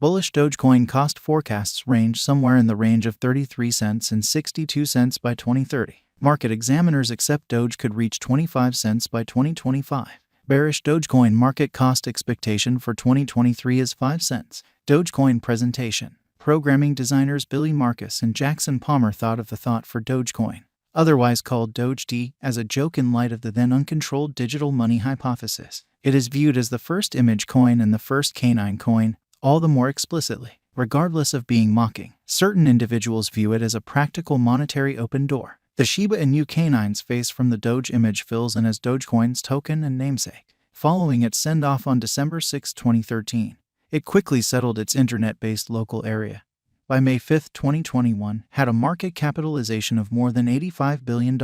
Bullish Dogecoin cost forecasts range somewhere in the range of 33 cents and 62 cents by 2030. Market examiners accept Doge could reach 25 cents by 2025. Bearish Dogecoin market cost expectation for 2023 is 5 cents. Dogecoin presentation. Programming designers Billy Marcus and Jackson Palmer thought of the thought for Dogecoin, otherwise called Doge, as a joke in light of the then uncontrolled digital money hypothesis. It is viewed as the first image coin and the first canine coin, all the more explicitly. Regardless of being mocking, certain individuals view it as a practical monetary open door. The Shiba Inu canine's face from the Doge image fills in as Dogecoin's token and namesake. Following its send-off on December 6, 2013, it quickly settled its internet-based local area. By May 5, 2021, had a market capitalization of more than $85 billion.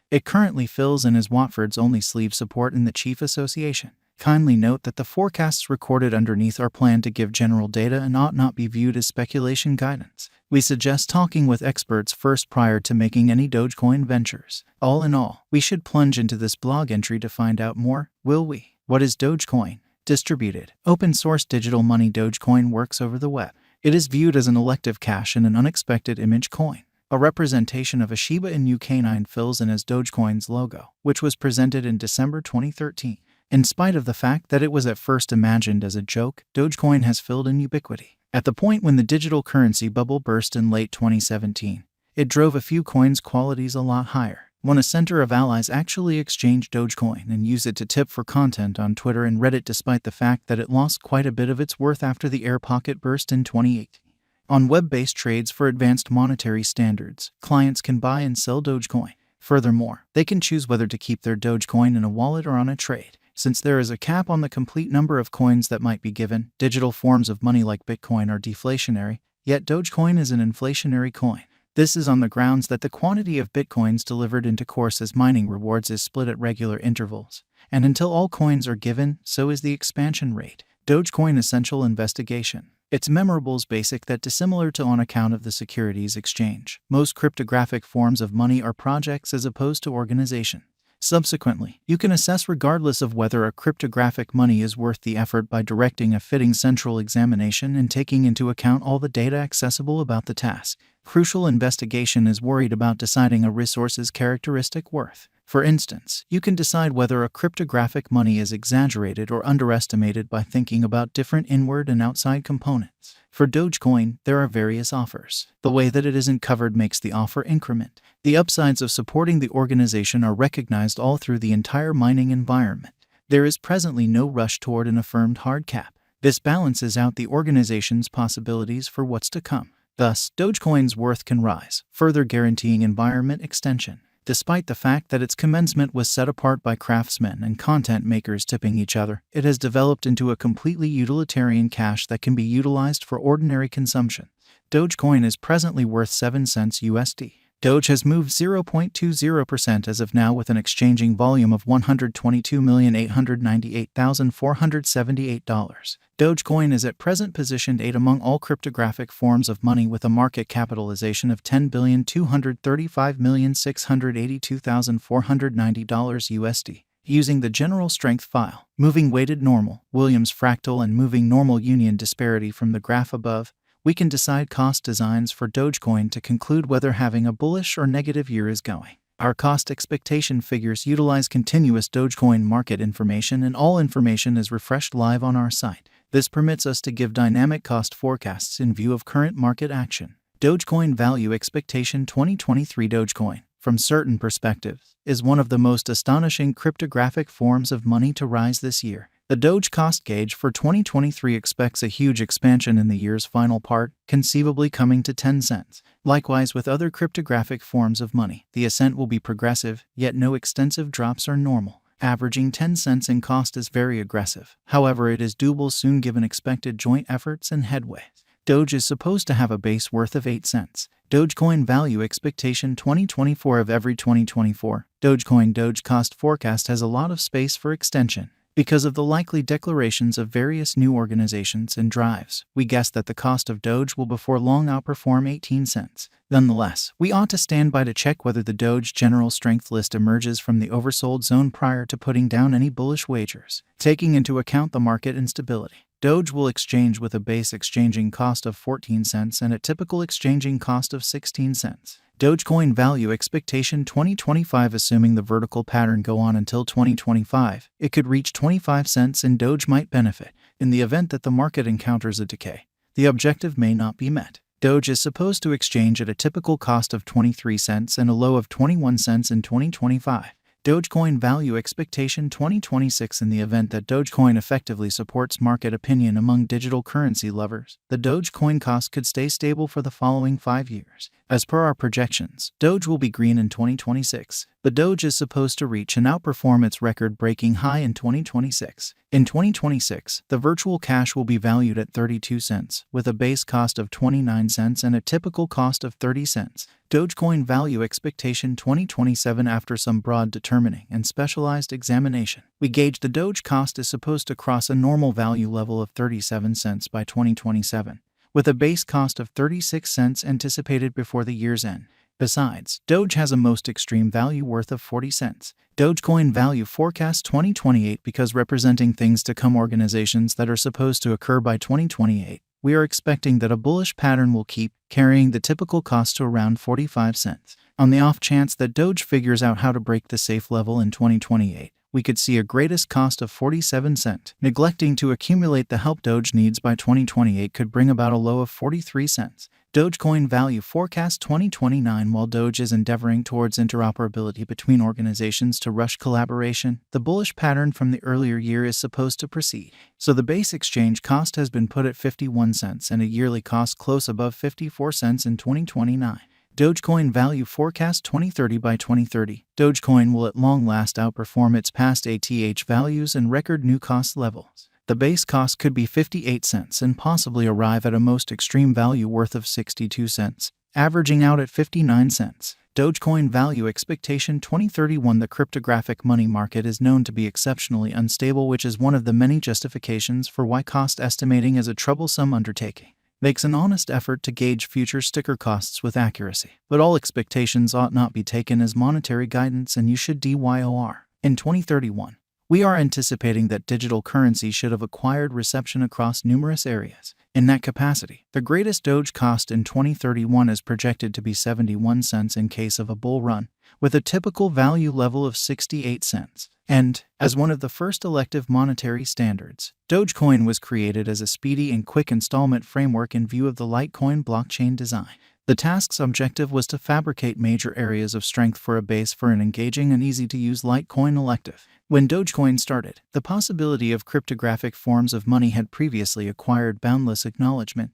It currently fills in as Watford's only sleeve support in the Chief Association. Kindly note that the forecasts recorded underneath are planned to give general data and ought not be viewed as speculation guidance. We suggest talking with experts first prior to making any Dogecoin ventures. All in all, we should plunge into this blog entry to find out more, will we? What is Dogecoin? Distributed, open-source digital money. Dogecoin works over the web. It is viewed as an elective cash and an unexpected image coin. A representation of a Shiba Inu canine fills in as Dogecoin's logo, which was presented in December 2013. In spite of the fact that it was at first imagined as a joke, Dogecoin has filled in ubiquity. At the point when the digital currency bubble burst in late 2017, it drove a few coins' qualities a lot higher. When a center of allies actually exchanged Dogecoin and used it to tip for content on Twitter and Reddit, despite the fact that it lost quite a bit of its worth after the air pocket burst in 2018. On web-based trades for advanced monetary standards, clients can buy and sell Dogecoin. Furthermore, they can choose whether to keep their Dogecoin in a wallet or on a trade. Since there is a cap on the complete number of coins that might be given, digital forms of money like Bitcoin are deflationary, yet Dogecoin is an inflationary coin. This is on the grounds that the quantity of Bitcoins delivered into course as mining rewards is split at regular intervals, and until all coins are given, so is the expansion rate. Dogecoin Essential Investigation. It's memorables basic that dissimilar to on account of the securities exchange. Most cryptographic forms of money are projects as opposed to organizations. Subsequently, you can assess regardless of whether a cryptographic money is worth the effort by directing a fitting central examination and taking into account all the data accessible about the task. Crucial investigation is worried about deciding a resource's characteristic worth. For instance, you can decide whether a cryptographic money is exaggerated or underestimated by thinking about different inward and outside components. For Dogecoin, there are various offers. The way that it isn't covered makes the offer increment. The upsides of supporting the organization are recognized all through the entire mining environment. There is presently no rush toward an affirmed hard cap. This balances out the organization's possibilities for what's to come. Thus, Dogecoin's worth can rise, further guaranteeing environment extension. Despite the fact that its commencement was set apart by craftsmen and content makers tipping each other, it has developed into a completely utilitarian cash that can be utilized for ordinary consumption. Dogecoin is presently worth 7 cents USD. Doge has moved 0.20% as of now with an exchanging volume of $122,898,478. Dogecoin is at present positioned 8 among all cryptographic forms of money with a market capitalization of $10,235,682,490 USD. Using the general strength file, moving weighted normal, Williams fractal and moving normal union disparity from the graph above, we can decide cost designs for Dogecoin to conclude whether having a bullish or negative year is going. Our cost expectation figures utilize continuous Dogecoin market information, and all information is refreshed live on our site. This permits us to give dynamic cost forecasts in view of current market action. Dogecoin Value Expectation 2023. Dogecoin, from certain perspectives, is one of the most astonishing cryptographic forms of money to rise this year. The Doge cost gauge for 2023 expects a huge expansion in the year's final part, conceivably coming to 10 cents. Likewise with other cryptographic forms of money, the ascent will be progressive, yet no extensive drops are normal. Averaging 10 cents in cost is very aggressive. However, it is doable soon given expected joint efforts and headway. Doge is supposed to have a base worth of 8 cents. Dogecoin Value Expectation 2024. Of every 2024, Dogecoin Doge cost forecast has a lot of space for extension. Because of the likely declarations of various new organizations and drives, we guess that the cost of Doge will before long outperform 18 cents. Nonetheless, we ought to stand by to check whether the Doge general strength list emerges from the oversold zone prior to putting down any bullish wagers. Taking into account the market instability, Doge will exchange with a base exchanging cost of 14 cents and a typical exchanging cost of 16 cents. Dogecoin value expectation 2025. Assuming the vertical pattern go on until 2025, it could reach 25 cents and Doge might benefit. In the event that the market encounters a decay, the objective may not be met. Doge is supposed to exchange at a typical cost of 23 cents and a low of 21 cents in 2025. Dogecoin value expectation 2026. In the event that Dogecoin effectively supports market opinion among digital currency lovers, the Dogecoin cost could stay stable for the following 5 years. As per our projections, Doge will be green in 2026. The Doge is supposed to reach and outperform its record-breaking high in 2026. In 2026, the virtual cash will be valued at 32 cents, with a base cost of 29 cents and a typical cost of 30 cents. Dogecoin value expectation 2027. After some broad determining and specialized examination, we gauge the Doge cost is supposed to cross a normal value level of 37 cents by 2027, with a base cost of 36 cents anticipated before the year's end. Besides, Doge has a most extreme value worth of 40 cents. Dogecoin value forecast 2028. Because representing things to come, organizations that are supposed to occur by 2028, we are expecting that a bullish pattern will keep carrying the typical cost to around 45 cents. On the off chance that Doge figures out how to break the safe level in 2028, we could see a greatest cost of 47 cents. Neglecting to accumulate the help Doge needs by 2028 could bring about a low of 43 cents. Dogecoin value forecast 2029. While Doge is endeavoring towards interoperability between organizations to rush collaboration, the bullish pattern from the earlier year is supposed to proceed. So the base exchange cost has been put at 51 cents and a yearly cost close above 54 cents in 2029. Dogecoin value forecast 2030. By 2030, Dogecoin will at long last outperform its past ATH values and record new cost levels. The base cost could be 58 cents and possibly arrive at a most extreme value worth of 62 cents, averaging out at 59 cents. Dogecoin value expectation 2031. The cryptographic money market is known to be exceptionally unstable, which is one of the many justifications for why cost estimating is a troublesome undertaking. Makes an honest effort to gauge future sticker costs with accuracy, but all expectations ought not be taken as monetary guidance, and you should DYOR. In 2031, we are anticipating that digital currency should have acquired reception across numerous areas. In that capacity, the greatest Doge cost in 2031 is projected to be 71 cents in case of a bull run, with a typical value level of 68 cents. And, as one of the first elective monetary standards, Dogecoin was created as a speedy and quick installment framework in view of the Litecoin blockchain design. The task's objective was to fabricate major areas of strength for a base for an engaging and easy-to-use Litecoin elective. When Dogecoin started, the possibility of cryptographic forms of money had previously acquired boundless acknowledgement,